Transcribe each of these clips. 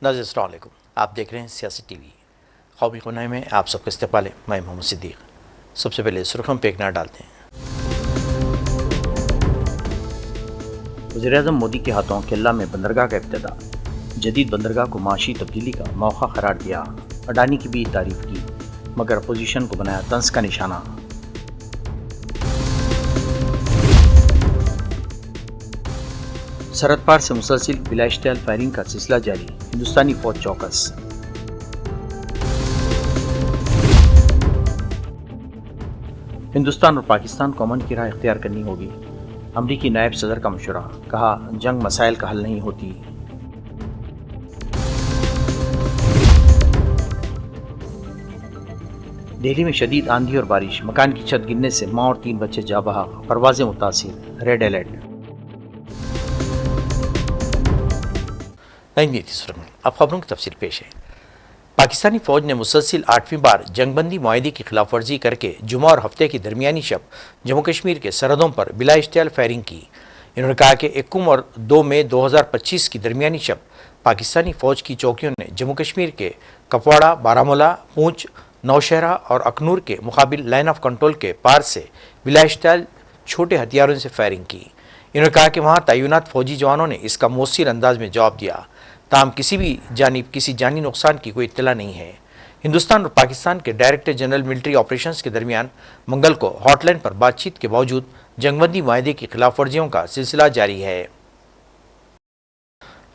नाज़रीन अस्सलाम वालेकुम। आप देख रहे हैं सियासी टीवी। क़ौमी ख़ुनाई में आप सबका इस्तक़बाल है। मैं मोहम्मद सिद्दीक़। सबसे पहले सुर्ख़ियों पे एक नज़र डालते हैं। वज़ीर-ए-आज़म मोदी के हाथों केरला में बंदरगाह का इफ्तिताह। जदीद बंदरगाह को माशी तब्दीली का मौका करार दिया। अडानी की भी तारीफ़ की, मगर अपोजिशन को बनाया तंज का निशाना। सरहद पार से मुसलसिल बिलाइस्टाइल फायरिंग का सिलसिला जारी। हिंदुस्तानी फौज चौकस। हिंदुस्तान और पाकिस्तान को अमन की राह इख्तियार करनी होगी। अमरीकी नायब सदर का मशवरा, कहा जंग मसाइल का हल नहीं होती। दिल्ली में शदीद आंधी और बारिश, मकान की छत गिरने से माँ और 3 बच्चे जा बहा। परवाजें मुतासिर, रेड अलर्ट। अब खबरों की तफसील पेश है। पाकिस्तानी फौज ने मुसलसिल 8वीं बार जंगबंदी मुआहदे की खिलाफ वर्जी करके जुमा और हफ्ते की दरमियानी शब जम्मू कश्मीर के सरहदों पर बिलाइस्टाइल फायरिंग की। इन्होंने कहा कि 1 और 2 मई 2025 की दरमियानी शब पाकिस्तानी फौज की चौकियों ने जम्मू कश्मीर के कपवाड़ा, बारामूला, पूंछ, नौशहरा और अखनूर के मुकाबिल लाइन ऑफ कंट्रोल के पार से बिलाइस्टाइल छोटे हथियारों से फायरिंग की। इन्होंने कहा कि वहाँ तैनात फौजी जवानों ने इसका मौसर अंदाज में जवाब दिया। ताहम किसी जानी नुकसान की कोई इत्तला नहीं है। हिंदुस्तान और पाकिस्तान के डायरेक्टर जनरल मिलिट्री ऑपरेशंस के दरमियान मंगल को हॉटलाइन पर बातचीत के बावजूद जंगबंदी मुआहदे की खिलाफ वर्जियों का सिलसिला जारी है।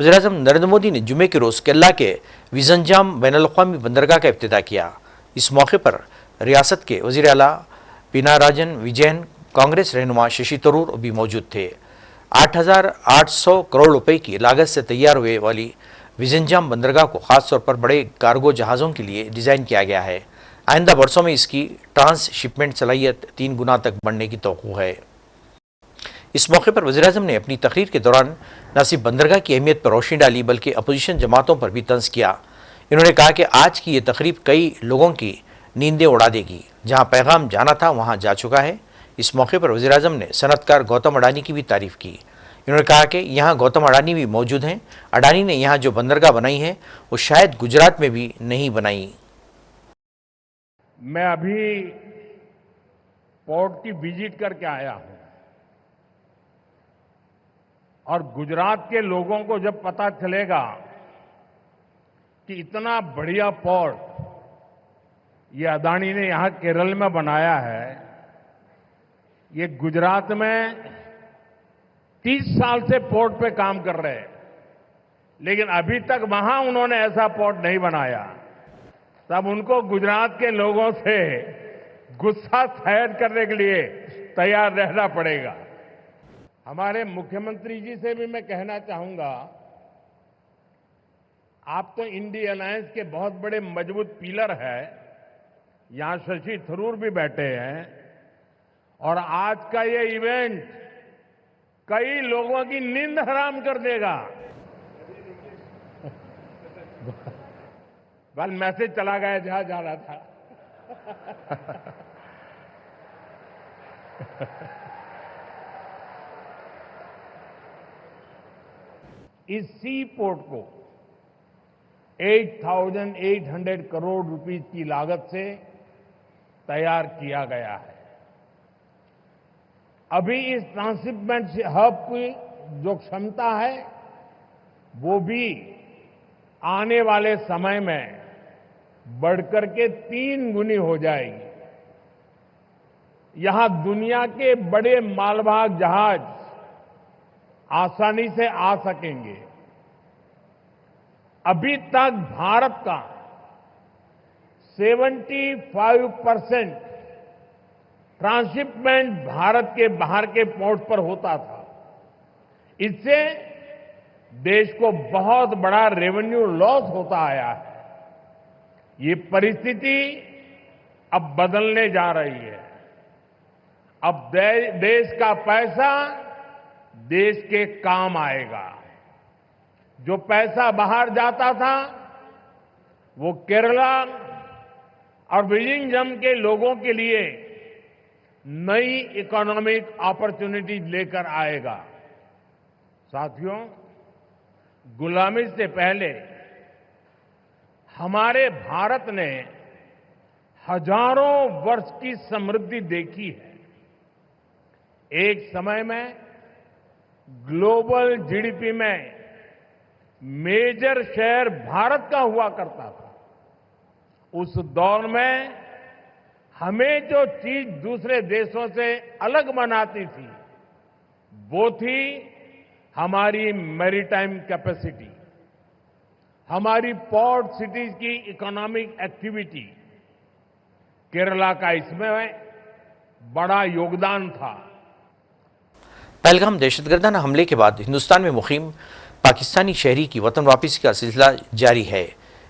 वज़ीर-ए-आज़म नरेंद्र मोदी ने जुमे के रोज़ केरला के विज़नजाम बैनुल-अक़वामी बंदरगाह का इफ्तिताह किया। इस मौके पर रियासत के वज़ीर आला पिनाराजन विजयन, कांग्रेस रहनुमा शशि थरूर भी मौजूद थे। 8,800 करोड़ रुपए की लागत से तैयार हुए वाली विज़नजाम बंदरगाह को खासतौर पर बड़े कार्गो जहाज़ों के लिए डिज़ाइन किया गया है। आइंदा बरसों में इसकी ट्रांसशिपमेंट सलाहियत 3 गुना तक बढ़ने की तवक्को है। इस मौके पर वज़ीर-ए-आज़म ने अपनी तकरीर के दौरान न सिर्फ बंदरगाह की अहमियत पर रोशनी डाली बल्कि अपोजिशन जमातों पर भी तंज किया। इन्होंने कहा कि आज की ये तकरीब कई लोगों की नींदें उड़ा देगी। जहाँ पैगाम जाना था वहाँ जा चुका है। इस मौके पर वज़ीर-ए-आज़म ने सनअतकार गौतम अडानी की भी तारीफ़ की। इन्होंने कहा कि यहाँ गौतम अडानी भी मौजूद हैं। अडानी ने यहाँ जो बंदरगाह बनाई है वो शायद गुजरात में भी नहीं बनाई। मैं अभी पोर्ट की विजिट करके आया हूं और गुजरात के लोगों को जब पता चलेगा कि इतना बढ़िया पोर्ट ये अडानी ने यहां केरल में बनाया है, ये गुजरात में 30 साल से पोर्ट पे काम कर रहे हैं, लेकिन अभी तक वहां उन्होंने ऐसा पोर्ट नहीं बनाया, तब उनको गुजरात के लोगों से गुस्सा शायद करने के लिए तैयार रहना पड़ेगा। हमारे मुख्यमंत्री जी से भी मैं कहना चाहूंगा, आप तो इंडिया अलायंस के बहुत बड़े मजबूत पिलर हैं, यहां शशि थरूर भी बैठे हैं, और आज का ये इवेंट कई लोगों की नींद हराम कर देगा। बल मैसेज चला गया जहां जा रहा था। इस सी पोर्ट को 8,800 करोड़ रुपए की लागत से तैयार किया गया है। अभी इस ट्रांसशिपमेंट हब की जो क्षमता है वो भी आने वाले समय में बढ़कर के 3 गुनी हो जाएगी। यहां दुनिया के बड़े मालवाहक जहाज आसानी से आ सकेंगे। अभी तक भारत का 75% ट्रांसशिपमेंट भारत के बाहर के पोर्ट पर होता था। इससे देश को बहुत बड़ा रेवेन्यू लॉस होता आया है। ये परिस्थिति अब बदलने जा रही है। अब देश का पैसा देश के काम आएगा। जो पैसा बाहर जाता था वो केरला और विलिंगडम के लोगों के लिए नई इकोनॉमिक अपॉर्चुनिटी लेकर आएगा। साथियों, गुलामी से पहले हमारे भारत ने हजारों वर्ष की समृद्धि देखी है। एक समय में ग्लोबल जीडीपी में मेजर शेयर भारत का हुआ करता था। उस दौर में हमें जो चीज दूसरे देशों से अलग बनाती थी वो थी हमारी मैरीटाइम कैपेसिटी, हमारी पोर्ट सिटीज की इकोनॉमिक एक्टिविटी। केरला का इसमें बड़ा योगदान था। पहलगाम दहशतगर्दाना हमले के बाद हिंदुस्तान में मुकीम पाकिस्तानी शहरी की वतन वापसी का सिलसिला जारी है।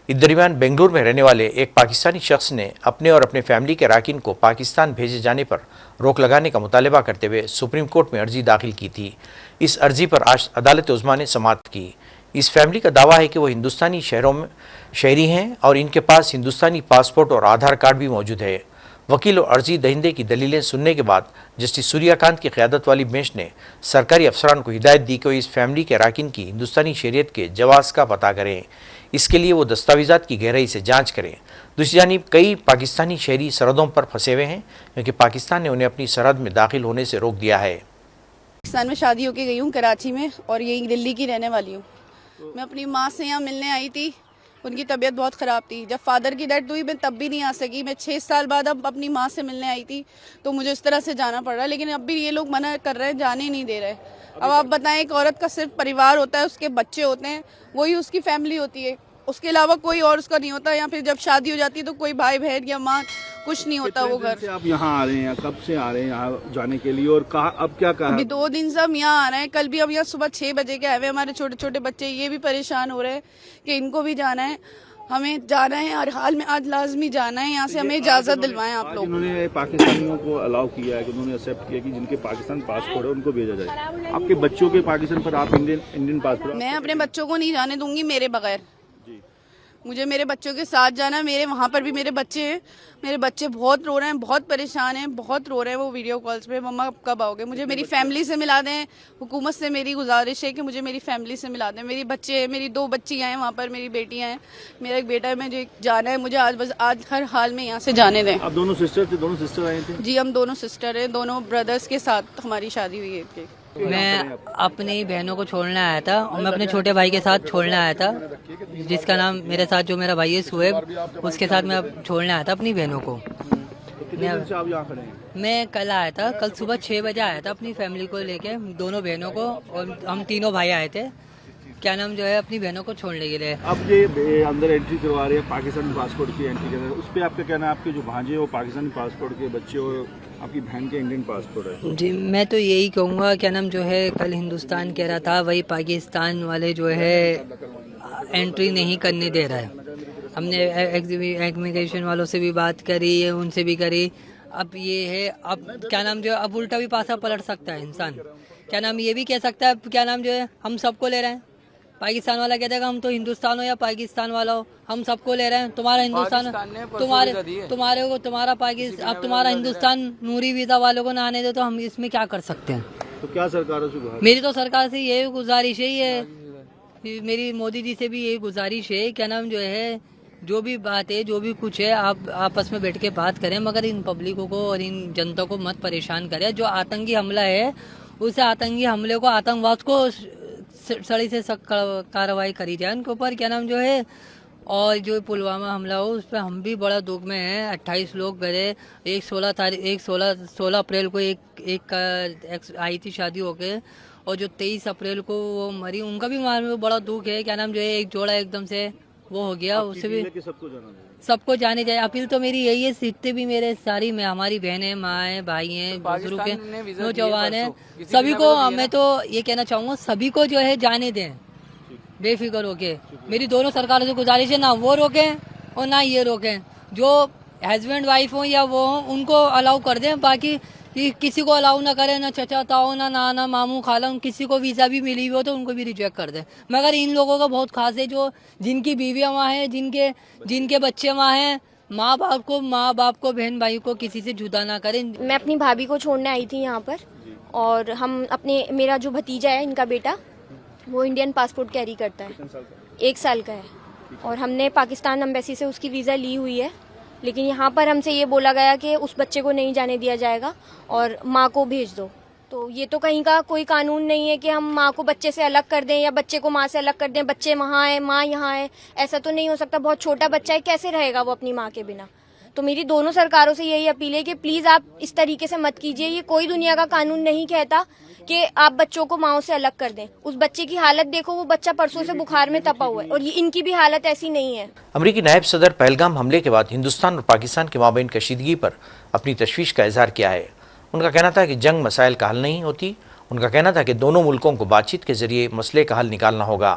इस दरमियान बेंगलुरु में रहने वाले एक पाकिस्तानी शख्स ने अपने और अपने फैमिली के अरकान को पाकिस्तान भेजे जाने पर रोक लगाने का मुतालबा करते हुए सुप्रीम कोर्ट में अर्जी दाखिल की थी। इस अर्जी पर आज अदालत उज़्मा ने समाअत की। इस फैमिली का दावा है कि वो हिंदुस्तानी शहरी हैं और इनके पास हिंदुस्तानी पासपोर्ट और आधार कार्ड भी मौजूद है। वकील और अर्जी दहिंदे की दलीलें सुनने के बाद जस्टिस सूर्यकांत की क़यादत वाली बेंच ने सरकारी अफसरान को हिदायत दी कि वो इस फैमिली के अरकान की हिंदुस्तानी शहरियत के जवाज़ का पता करें। इसके लिए वो दस्तावेज़ात की गहराई से जांच करें। दूसरी जानिब कई पाकिस्तानी शहरी सरहदों पर फंसे हुए हैं क्योंकि पाकिस्तान ने उन्हें अपनी सरहद में दाखिल होने से रोक दिया है। पाकिस्तान में शादी होके गई हूँ कराची में और यही दिल्ली की रहने वाली हूँ। मैं अपनी माँ से यहाँ मिलने आई थी, उनकी तबीयत बहुत ख़राब थी। जब फादर की डेथ हुई मैं तब भी नहीं आ सकी। मैं 6 साल बाद अब अपनी माँ से मिलने आई थी तो मुझे इस तरह से जाना पड़ रहा है, लेकिन अब भी ये लोग मना कर रहे हैं, जाने नहीं दे रहे। अब आप बताएं, एक औरत का सिर्फ परिवार होता है, उसके बच्चे होते हैं, वही उसकी फैमिली होती है, उसके अलावा कोई और उसका नहीं होता। या फिर जब शादी हो जाती है तो कोई भाई बहन या माँ कुछ नहीं होता वो घर। आप यहाँ आ रहे हैं, कब से आ रहे हैं यहाँ जाने के लिए और कहा अब क्या कहा? अभी 2 दिन से हम यहाँ आ रहे हैं। कल भी हम यहाँ सुबह 6 बजे के आए हुए। हमारे छोटे छोटे बच्चे ये भी परेशान हो रहे हैं कि इनको भी जाना है, हमें जाना है, हर हाल में आज लाजमी जाना है। यहाँ से हमें इजाजत दिलवाएं आप लोग। उन्होंने पाकिस्तानियों को अलाउ किया है कि उन्होंने एक्सेप्ट किया कि जिनके पाकिस्तान पासपोर्ट है उनको भेजा जाए। आपके बच्चों के पाकिस्तान पर आप इंडियन पासपोर्ट? मैं अपने बच्चों को नहीं जाने दूंगी मेरे बगैर। मुझे मेरे बच्चों के साथ जाना है। मेरे वहाँ पर भी मेरे बच्चे हैं, मेरे बच्चे बहुत रो रहे हैं, बहुत परेशान हैं, बहुत रो रहे हैं। वो वीडियो कॉल्स पे, मम्मा कब आओगे, मुझे मेरी फैमिली से मिला दें। हुकूमत से मेरी गुजारिश है कि मुझे मेरी फैमिली से मिला दें। मेरी बच्चे, मेरी 2 बच्चियाँ हैं वहाँ पर, मेरी बेटियाँ हैं, मेरा एक बेटा है। मुझे जाना है, मुझे आज बस आज हर हाल में यहाँ से जाने दें। आप दोनों सिस्टर थे? दोनों सिस्टर आए थे? जी, हम दोनों सिस्टर हैं, दोनों ब्रदर्स के साथ हमारी शादी हुई है। मैं अपनी बहनों को छोड़ने आया था और मैं अपने छोटे भाई के साथ छोड़ने आया था, जिसका नाम मेरे साथ जो मेरा भाई है शुएब, उसके साथ मैं छोड़ने आया था अपनी बहनों को। मैं कल आया था, कल सुबह 6 बजे आया था अपनी फैमिली को लेके, दोनों बहनों को, और हम तीनों भाई आए थे क्या नाम जो है अपनी बहनों को छोड़ने के लिए। अब ये अंदर एंट्री करवा रहे हैं पाकिस्तानी पासपोर्ट की एंट्री कर रहे हैं, उस पर आपका कहना है? आपके जो भांजे वो पाकिस्तानी पासपोर्ट के बच्चे और आपकी बहन के इंडियन पासपोर्ट है। जी, मैं तो यही कहूँगा क्या नाम जो है कल हिंदुस्तान कह रहा था, वही पाकिस्तान वाले जो है एंट्री नहीं करने दे रहा है। हमने इमिग्रेशन वालों से भी बात करी है, उनसे भी करी। अब ये है, अब क्या नाम जो है अब उल्टा भी पासा पलट सकता है इंसान। क्या नाम ये भी कह सकता है क्या नाम जो है हम सबको ले रहे हैं। पाकिस्तान वाला कहता है हम तो हिंदुस्तान हो या पाकिस्तान वाला हो, हम सबको ले रहे हैं। तुम्हारा हिंदुस्तान, तुम्हारे को तुम्हारा पाकिस्तान, अब तुम्हारा हिंदुस्तान नूरी वीजा वालों को ना आने दो तो हम इसमें क्या कर सकते हैं? तो क्या सरकारों से? मेरी तो सरकार से यही गुजारिश है, मेरी मोदी जी से भी यही गुजारिश है क्या नाम जो है जो भी बात है, जो भी कुछ है, आप आपस में बैठ के बात करें, मगर इन पब्लिकों को और इन जनता को मत परेशान करें। जो आतंकी हमला है उस आतंकी हमले को, आतंकवाद को सड़ी से सख्त कार्रवाई करी जाए उनके ऊपर क्या नाम जो है। और जो पुलवामा हमला हो उस पर हम भी बड़ा दुख में हैं। 28 लोग गए, 16 अप्रैल को एक आई थी शादी होके, और जो 23 अप्रैल को वो मरी, उनका भी मार में बड़ा दुख है क्या नाम जो है। एक जोड़ा एकदम से वो हो गया, उससे भी सबको जाने जाए। अपील तो मेरी यही है, सीटते भी मेरे सारी में हमारी बहनें, माँ है, भाई हैं, बुजुर्ग के नौजवान है, सभी को मैं तो ये कहना चाहूँगा सभी को जो है जाने दें बेफिक्र होके। मेरी दोनों सरकारों से गुजारिश है, ना वो रोकें और ना ये रोकें। जो हस्बैंड वाइफ हो या वो हो उनको अलाउ कर दें, बाकी किसी को अलाउ ना करें, ना चचा ताऊ, ना नाना मामू खाला, किसी को वीज़ा भी मिली हुई हो तो उनको भी रिजेक्ट कर दें। मगर इन लोगों का बहुत खास है, जो जिनकी बीवियाँ वहाँ हैं, जिनके बच्चे वहाँ हैं, माँ बाप को बहन भाई को किसी से जुदा ना करें। मैं अपनी भाभी को छोड़ने आई थी यहाँ पर, और मेरा जो भतीजा है, इनका बेटा, वो इंडियन पासपोर्ट कैरी करता है, 1 साल का है। और हमने पाकिस्तान एम्बेसी से उसकी वीज़ा ली हुई है, लेकिन यहाँ पर हमसे ये बोला गया कि उस बच्चे को नहीं जाने दिया जाएगा और माँ को भेज दो। तो ये तो कहीं का कोई कानून नहीं है कि हम माँ को बच्चे से अलग कर दें या बच्चे को माँ से अलग कर दें। बच्चे वहाँ है, माँ यहाँ है, ऐसा तो नहीं हो सकता। बहुत छोटा बच्चा है, कैसे रहेगा वो अपनी माँ के बिना। तो मेरी दोनों सरकारों से यही अपील है कि प्लीज आप इस तरीके से मत कीजिए। ये कोई दुनिया का कानून नहीं कहता कि आप बच्चों को माँओं से अलग कर दें। उस बच्चे की हालत देखो, वो बच्चा परसों से बुखार में तपा हुआ है और ये इनकी भी हालत ऐसी नहीं है। अमरीकी नायब सदर पहलगाम हमले के बाद हिंदुस्तान और पाकिस्तान के माबैन कशीदगी पर अपनी तशवीश का इजहार किया है। उनका कहना था कि जंग मसाइल का हल नहीं होती। उनका कहना था कि दोनों मुल्कों को बातचीत के जरिए मसले का हल निकालना होगा।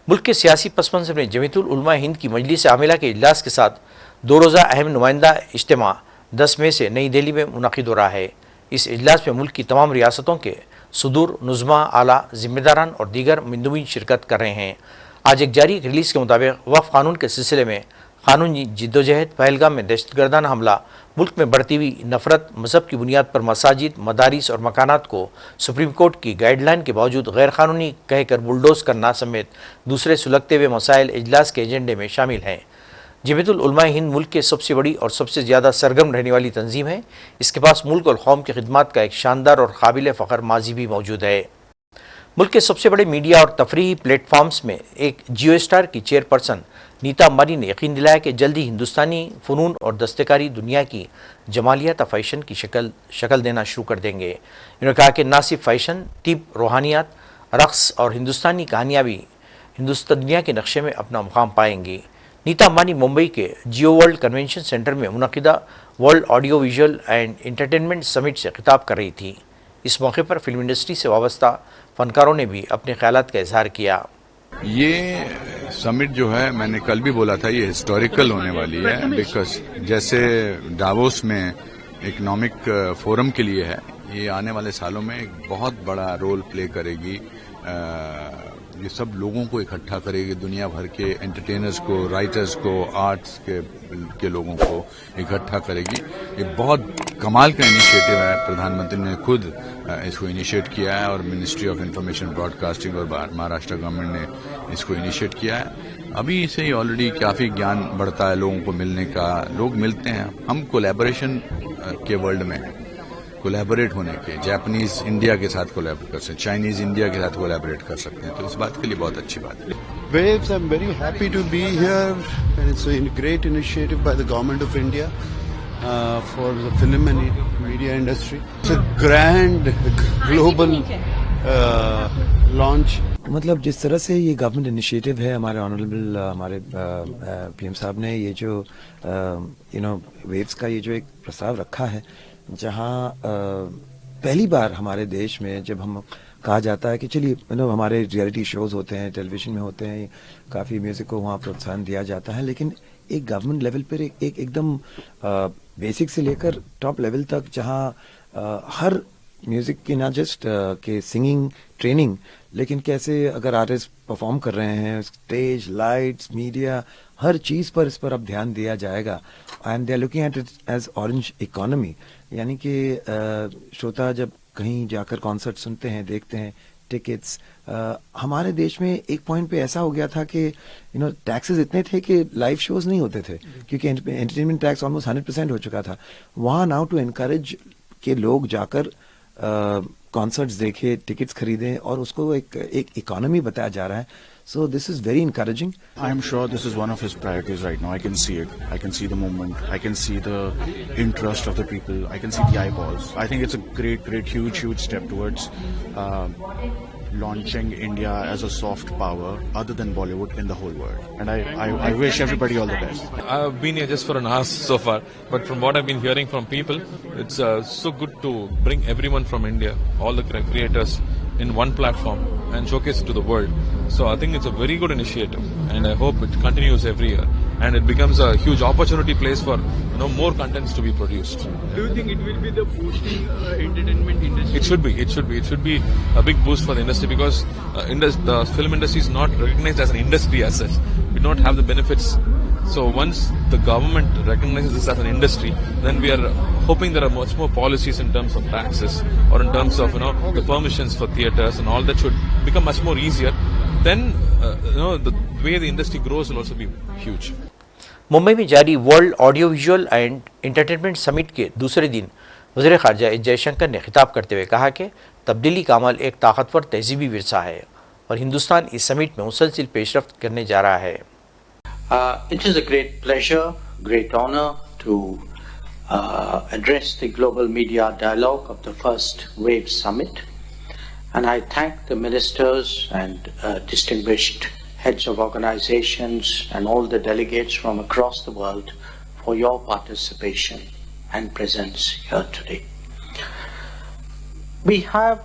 मुल्क के सियासी पस मंजर में जमीयतुल उलमा हिंद की मजलिस आमिला के इजलास के साथ 2 रोज़ा अहम नुमाइंदा इज्तिमा 10 मई से नई दिल्ली में मुनक़िद हो रहा है। इस इजलास में मुल्क की तमाम रियासतों के सदूर, नुज़मा, आला ज़िम्मेदारान और दीगर मंदुबीन शिरकत कर रहे हैं। आज एक जारी रिलीज़ के मुताबिक वक्फ कानून के सिलसिले में कानूनी जिद्दोजहद, पहलगाम में दहशतगर्दाना हमला, मुल्क में बढ़ती हुई नफरत, मजहब की बुनियाद पर मसाजिद, मदारिस और मकानात को सुप्रीम कोर्ट की गाइडलाइन के बावजूद गैर कानूनी कहकर बुलडोज करना समेत दूसरे सुलगते हुए मसाइल इजलास के एजेंडे में शामिल हैं। जमीयतुल उलमा हिंद मुल्क के सबसे बड़ी और सबसे ज़्यादा सरगर्म रहने वाली तंजीम है। इसके पास मुल्क और कौम की खिदमत का एक शानदार और काबिल फ़ख्र माजी भी मौजूद है। मुल्क के सबसे बड़े मीडिया और तफरीही प्लेटफॉर्म्स में एक जियो स्टार की चेयरपर्सन नीता अंबानी ने यकीन दिलाया कि जल्दी हिंदुस्तानी फ़नून और दस्तकारी दुनिया की जमालियात फ़ैशन की शक्ल देना शुरू कर देंगे। इन्होंने कहा कि ना सिर्फ फ़ैशन, तिब, रूहानियात, रक़्स और हिंदुस्तानी कहानियाँ भी हिंदुस्तान दुनिया के नक्शे में अपना मुकाम पाएंगी। नीता अंबानी मुंबई के जियो वर्ल्ड कन्वेंशन सेंटर में मुनक़िदा world audio visual and entertainment summit से खिताब कर रही थी। इस मौके पर फिल्म इंडस्ट्री से वाबस्ता फनकारों ने भी अपने ख्यालात का इजहार किया। ये समिट जो है, मैंने कल भी बोला था, ये हिस्टोरिकल होने वाली है। बिकॉज जैसे डावोस में इकोनॉमिक फोरम के लिए है, ये आने वाले सालों में एक बहुत बड़ा रोल प्ले करेगी। ये सब लोगों को इकट्ठा करेगी, दुनिया भर के एंटरटेनर्स को, राइटर्स को, आर्ट्स के लोगों को इकट्ठा करेगी। ये बहुत कमाल का इनिशिएटिव है। प्रधानमंत्री ने खुद इसको इनिशिएट किया है और मिनिस्ट्री ऑफ इंफॉर्मेशन ब्रॉडकास्टिंग और महाराष्ट्र गवर्नमेंट ने इसको इनिशिएट किया है। अभी से ही ऑलरेडी काफ़ी ज्ञान बढ़ता है लोगों को मिलने का, लोग मिलते हैं। हम कोलैबोरेशन के वर्ल्ड में कोलैबोरेट होने के, जापानीज इंडिया के साथ कोलैबोरेट कर सकते हैं, चाइनीज इंडिया के साथ कोलैबोरेट कर सकते हैं, तो इस बात के लिए बहुत अच्छी बात है। Waves, I'm very happy to be here, and it's a great initiative by the government of India for the film and media industry. It's a grand global launch. मतलब जिस तरह से ये गवर्नमेंट इनिशिएटिव है, हमारे ऑनरेबल हमारे PM साहब ने ये जो वेव्स का ये जो एक प्रस्ताव रखा है, जहाँ पहली बार हमारे देश में जब हम कहा जाता है कि चलिए हमारे रियलिटी शोज होते हैं, टेलीविजन में होते हैं, काफ़ी म्यूज़िक को वहाँ प्रोत्साहन दिया जाता है, लेकिन एक गवर्नमेंट लेवल पर एक एकदम बेसिक से लेकर टॉप लेवल तक, जहाँ हर म्यूज़िक की ना जस्ट के सिंगिंग ट्रेनिंग, लेकिन कैसे अगर आर्टिस्ट परफॉर्म कर रहे हैं, स्टेज, लाइट्स, मीडिया, हर चीज़ पर इस पर अब ध्यान दिया जाएगा। And they are looking at it as orange economy, यानी कि श्रोता जब कहीं जाकर कॉन्सर्ट सुनते हैं, देखते हैं, टिकट्स, हमारे देश में एक पॉइंट पे ऐसा हो गया था कि टैक्सेस इतने थे कि लाइव शोज नहीं होते थे, क्योंकि एंटरटेनमेंट टैक्स ऑलमोस्ट 100% हो चुका था। वहाँ नाउ टू एनकरेज के लोग जाकर कॉन्सर्ट्स देखें, टिकट्स खरीदें, और उसको एक इकोनॉमी बताया जा रहा है। So this is very encouraging. I am sure this is one of his priorities right now. I can see it. I can see the movement. I can see the interest of the people. I can see the eyeballs. I think it's a great, huge step towards launching India as a soft power other than Bollywood in the whole world. And I wish everybody all the best. I've been here just for an hour so far, but from what I've been hearing from people, it's so good to bring everyone from India, all the creators, in one platform and showcase it to the world. So I think it's a very good initiative, and I hope it continues every year and it becomes a huge opportunity place for more contents to be produced. Do you think it will be the boosting entertainment industry? It should be a big boost for the industry, because the film industry is not recognized as an industry as such. We don't have the benefits. So once the government recognizes this as an industry, then we are hoping there are much more policies in terms of taxes or in terms of the permissions for theatres and all that should become much more easier. then the way the industry grows will also be huge. Mumbai में जारी world audio visual and entertainment summit के दूसरे दिन वज़ीर ख़ारजा S Jaishankar ने खिताब करते हुए कहा कि तब्दीली का अमल एक ताकतवर तहजीबी विरसा है और हिंदुस्तान इस समिट में मुसलसिल पेशरफ्त करने जा रहा है। It is a great pleasure, great honor to address the global media dialogue of the first WAVE summit, and I thank the ministers and distinguished heads of organizations and all the delegates from across the world for your participation and presence here today. We have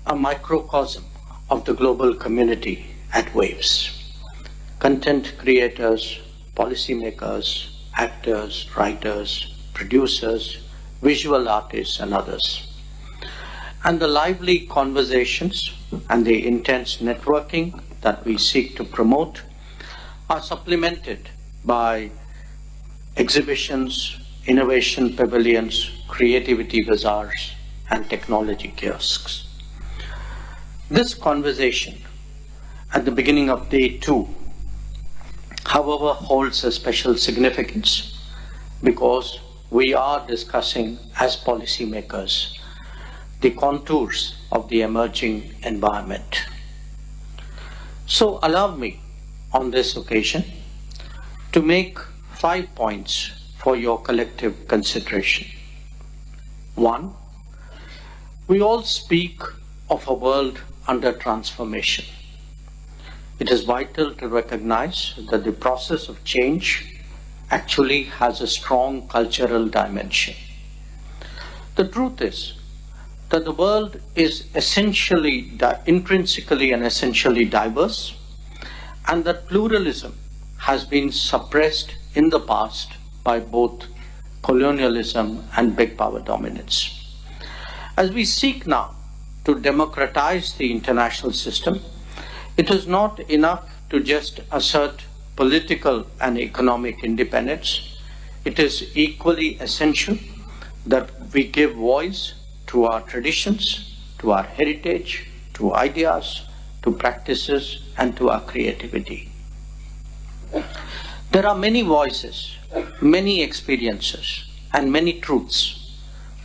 a microcosm of the global community at WAVES. Content creators, policymakers, actors, writers, producers, visual artists and others. And the lively conversations and the intense networking that we seek to promote are supplemented by exhibitions, innovation pavilions, creativity bazaars, and technology kiosks. This conversation at the beginning of day 2, however, holds a special significance because we are discussing as policymakers the contours of the emerging environment. So allow me on this occasion to make 5 points for your collective consideration. 1. We all speak of a world under transformation. It is vital to recognize that the process of change actually has a strong cultural dimension. The truth is that the world is essentially, intrinsically and essentially diverse, and that pluralism has been suppressed in the past by both colonialism and big power dominance. As we seek now to democratize the international system, it is not enough to just assert political and economic independence. It is equally essential that we give voice to our traditions, to our heritage, to ideas, to practices, and to our creativity. There are many voices, many experiences, and many truths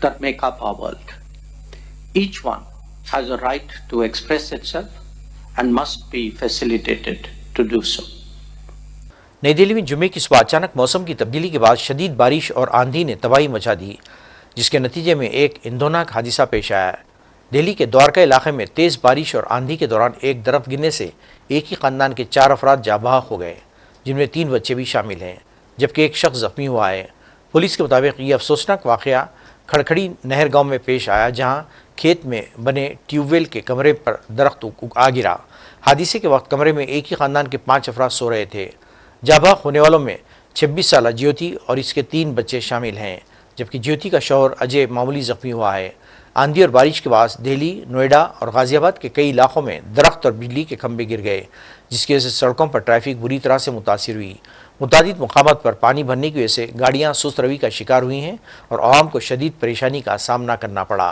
that make up our world. Each one has a right to express itself and must be facilitated to do so. नई दिल्ली में जुमे की सुबह अचानक मौसम की तब्दीली के बाद शदीद बारिश और आंधी ने तबाही मचा दी, जिसके नतीजे में एक इंदोनाक हादसा पेश आया। दिल्ली के द्वारका इलाके में तेज़ बारिश और आंधी के दौरान एक दरख्त गिरने से एक ही ख़ानदान के 4 अफराद जाँ बहक हो गए, जिनमें 3 बच्चे भी शामिल हैं, जबकि एक शख्स ज़ख्मी हुआ है। पुलिस के मुताबिक ये अफसोसनाक वाक़या खड़खड़ी नहर गाँव में पेश आया, जहाँ खेत में बने ट्यूबवेल के कमरे पर दरख्त आ गिरा। हादसे के वक्त कमरे में एक ही ख़ानदान के 5 अफराद सो रहे थे। जाँ बहक होने वालों में 26 साला ज्योति और इसके 3 बच्चे शामिल हैं, जबकि ज्योति का शौहर अजय मामूली ज़ख्मी हुआ है। आंधी और बारिश के बाद दिल्ली, नोएडा और गाज़ियाबाद के कई इलाकों में दरख्त और बिजली के खंभे गिर गए, जिसकी वजह से सड़कों पर ट्रैफिक बुरी तरह से मुतासिर हुई। मुतादिद मकामात पर पानी भरने की वजह से गाड़ियाँ सुस्त रवि का शिकार हुई हैं और आवाम को शदीद परेशानी का सामना करना पड़ा।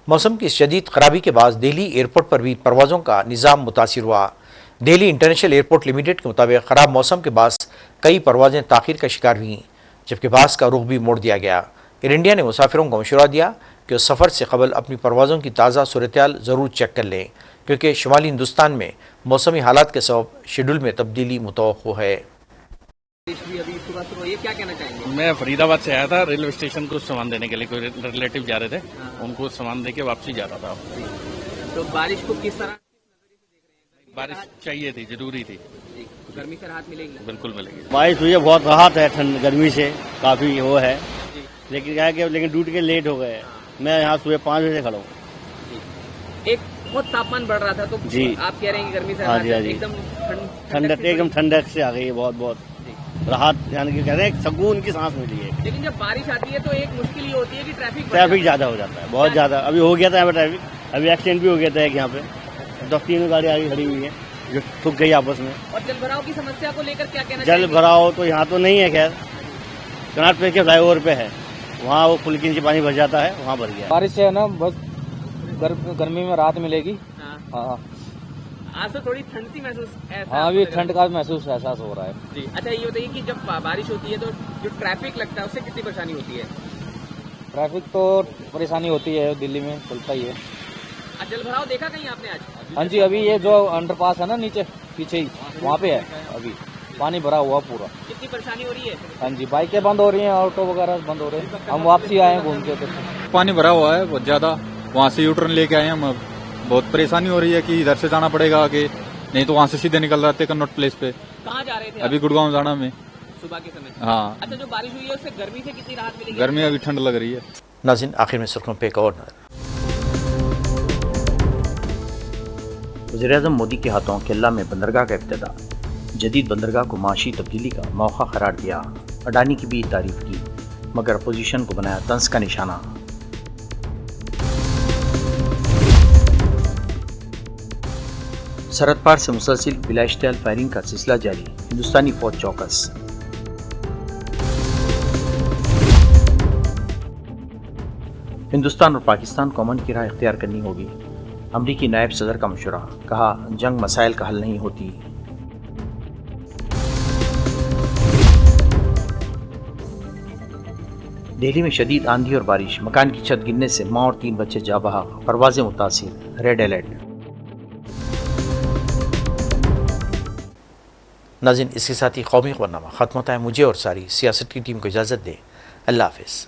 मौसम की शदीद खराबी के बाद दिल्ली एयरपोर्ट पर भी परवाज़ों का निज़ाम मुतासिर हुआ। दिल्ली इंटरनेशनल एयरपोर्ट लिमिटेड के मुताबिक ख़राब मौसम के बाद कई परवाज़ें ताख़ीर का शिकार हुईं, जबकि बास का रुख भी मोड़ दिया गया। एयर इंडिया ने मुसाफिरों को मशवरा दिया कि वो सफ़र से कबल अपनी परवाज़ों की ताज़ा सूरत-ए-हाल ज़रूर चेक कर लें, क्योंकि शुमाली हिंदुस्तान में मौसमी हालात के सबब शेड्यूल में तब्दीली मुतवक्को है। क्या कहना चाहेंगे? मैं फरीदाबाद से आया था, रेलवे स्टेशन को सामान देने के लिए, कोई रिलेटिव जा रहे थे, उनको सामान देके वापसी जा रहा था। तो बारिश को किस तरह बारिश चाहिए थी, जरूरी थी। गर्मी से राहत मिलेगी? बिल्कुल मिलेगी। बारिश हुई है, बहुत राहत है ठंड गर्मी से, काफी वो है, लेकिन क्या है कि लेकिन ड्यूटी के लेट हो गए। मैं यहाँ सुबह 5 बजे खड़ा हूँ। एक बहुत तापमान बढ़ रहा था, तो जी आप कह रहे हैं कि गर्मी से एकदम ठंडक एकदम ठंडक से आ गई है, बहुत राहत, यानी कि कह रहे हैं सुकून की सांस मिली है। लेकिन जब बारिश आती है तो एक मुश्किल ये होती है कि ट्रैफिक ज्यादा हो जाता है, बहुत ज्यादा। अभी हो गया था यहाँ पे ट्रैफिक, अभी एक्सीडेंट भी हो गया था एक यहाँ पे, 2-3 गाड़ी आगे खड़ी हुई है जो ठुक गई आपस में। और जल भराव की समस्या को लेकर क्या कहना? जल भराव तो यहाँ तो नहीं है, खैर कनाट पे के फ्लाईओवर पे है, वहाँ वो पुल के नीचे पानी भर जाता है, वहाँ भर गया। बारिश से है ना, बस गर्मी में राहत मिलेगी। हाँ आज तो थोड़ी ठंड सी महसूस हाँ, अभी ठंड का महसूस एहसास हो रहा है जी। अच्छा ये बताइए कि जब बारिश होती है तो जो ट्रैफिक लगता है उससे कितनी परेशानी होती है? ट्रैफिक तो परेशानी होती है, दिल्ली में चलता ही है। जल भराव देखा कहीं आपने आज? हाँ जी, अभी ये जो अंडरपास है ना नीचे पीछे ही, वहाँ पे है अभी पानी भरा हुआ पूरा। कितनी परेशानी हो रही है? हाँ जी, बाइकें बंद हो रही हैं, ऑटो वगैरह बंद हो रहे हैं। हम वापसी आए हैं घूम के। पानी भरा हुआ है बहुत ज्यादा, वहाँ से यूटर्न लेके आए हैं हम। बहुत परेशानी हो रही है कि इधर से जाना पड़ेगा आगे, नहीं तो वहाँ से सीधे निकल रहे थे कन्नौट प्लेस पे। कहाँ जा रहे थे? अभी गुड़गांव जाना में सुबह के समय। हाँ। अच्छा जो बारिश हुई है उससे गर्मी से कितनी राहत मिलेगी? गर्मी अभी ठंड लग रही है। नाज़रीन, आखिर में सुर्खियों पे एक और नजर। वज़ीर-ए-आज़म मोदी के हाथों केरला में बंदरगाह का इफ्तिताह। जदीद बंदरगाह को माशी तब्दीली का मौका करार दिया। अडानी की भी तारीफ की, मगर अपोजिशन को बनाया तंज का निशाना। सरहद पार से मुसलसिल बिलाइस्टाइल फायरिंग का सिलसिला जारी, हिंदुस्तानी फौज चौकस। हिंदुस्तान और पाकिस्तान को अमन की राह इख्तियार करनी होगी। अमरीकी नायब सदर का मशवरा, कहा जंग मसाइल का हल नहीं होती। दिल्ली में शदीद आंधी और बारिश, मकान की छत गिरने से मां और 3 बच्चे जा बहा, परवाजें मुतासिर, रेड अलर्ट। नाज़रीन, इसके साथ ही कौमी खबरनामा खत्म होता है। मुझे और सारी सियासत की टीम को इजाज़त दें। अल्लाह हाफ़िज़।